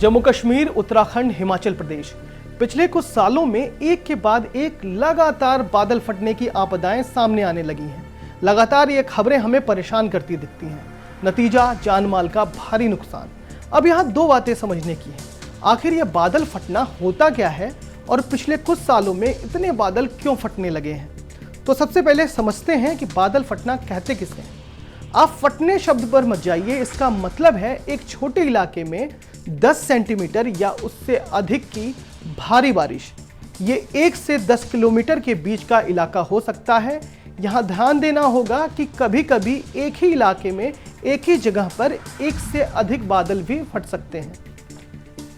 जम्मू कश्मीर, उत्तराखंड, हिमाचल प्रदेश पिछले कुछ सालों में एक के बाद एक लगातार बादल फटने की आपदाएं सामने आने लगी हैं। लगातार ये खबरें हमें परेशान करती दिखती हैं। नतीजा जान माल का भारी नुकसान। अब यहाँ दो बातें समझने की हैं। आखिर ये बादल फटना होता क्या है और पिछले कुछ सालों में इतने बादल क्यों फटने लगे हैं। तो सबसे पहले समझते हैं कि बादल फटना कहते किसे हैं। आप फटने शब्द पर मत जाइए। इसका मतलब है एक छोटे इलाके में 10 सेंटीमीटर या उससे अधिक की भारी बारिश। ये 1 से 10 किलोमीटर के बीच का इलाका हो सकता है। यहाँ ध्यान देना होगा कि कभी कभी एक ही इलाके में एक ही जगह पर एक से अधिक बादल भी फट सकते हैं।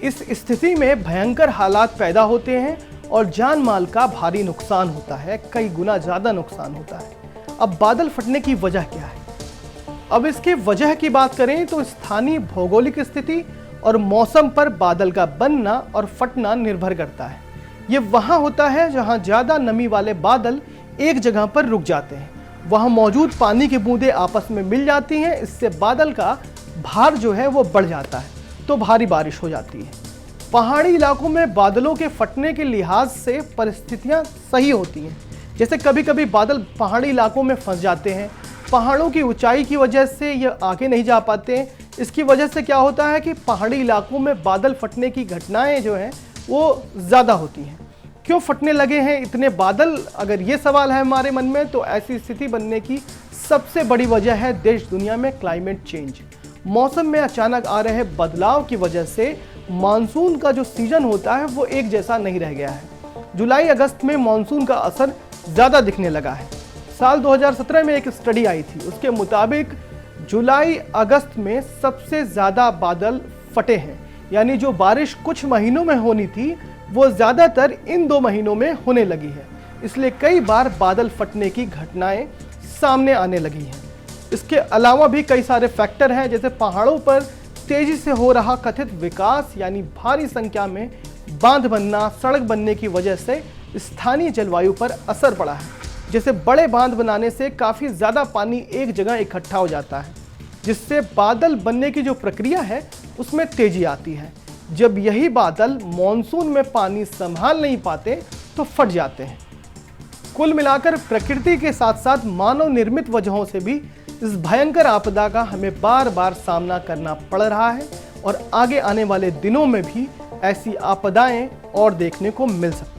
इस स्थिति में भयंकर हालात पैदा होते हैं और जान माल का भारी नुकसान होता है, कई गुना ज़्यादा नुकसान होता है। अब बादल फटने की वजह क्या है? अब इसके वजह की बात करें तो स्थानीय भौगोलिक स्थिति और मौसम पर बादल का बनना और फटना निर्भर करता है। ये वहाँ होता है जहाँ ज़्यादा नमी वाले बादल एक जगह पर रुक जाते हैं। वहाँ मौजूद पानी की बूंदें आपस में मिल जाती हैं। इससे बादल का भार जो है वो बढ़ जाता है, तो भारी बारिश हो जाती है। पहाड़ी इलाकों में बादलों के फटने के लिहाज से परिस्थितियाँ सही होती हैं। जैसे कभी कभी बादल पहाड़ी इलाकों में फंस जाते हैं। पहाड़ों की ऊंचाई की वजह से ये आगे नहीं जा पाते हैं। इसकी वजह से क्या होता है कि पहाड़ी इलाकों में बादल फटने की घटनाएं जो हैं वो ज़्यादा होती हैं। क्यों फटने लगे हैं इतने बादल? अगर ये सवाल है हमारे मन में, तो ऐसी स्थिति बनने की सबसे बड़ी वजह है देश दुनिया में क्लाइमेट चेंज। मौसम में अचानक आ रहे बदलाव की वजह से मानसून का जो सीजन होता है वो एक जैसा नहीं रह गया है। जुलाई अगस्त में मानसून का असर ज़्यादा दिखने लगा है। साल 2017 में एक स्टडी आई थी, उसके मुताबिक जुलाई अगस्त में सबसे ज़्यादा बादल फटे हैं। यानी जो बारिश कुछ महीनों में होनी थी वो ज़्यादातर इन 2 महीनों में होने लगी है। इसलिए कई बार बादल फटने की घटनाएं सामने आने लगी हैं। इसके अलावा भी कई सारे फैक्टर हैं, जैसे पहाड़ों पर तेज़ी से हो रहा कथित विकास, यानी भारी संख्या में बांध बनना, सड़क बनने की वजह से स्थानीय जलवायु पर असर पड़ा है। जैसे बड़े बांध बनाने से काफ़ी ज़्यादा पानी एक जगह इकट्ठा हो जाता है, जिससे बादल बनने की जो प्रक्रिया है उसमें तेजी आती है। जब यही बादल मॉनसून में पानी संभाल नहीं पाते तो फट जाते हैं। कुल मिलाकर प्रकृति के साथ साथ मानव निर्मित वजहों से भी इस भयंकर आपदा का हमें बार बार सामना करना पड़ रहा है और आगे आने वाले दिनों में भी ऐसी आपदाएं और देखने को मिल सकती हैं।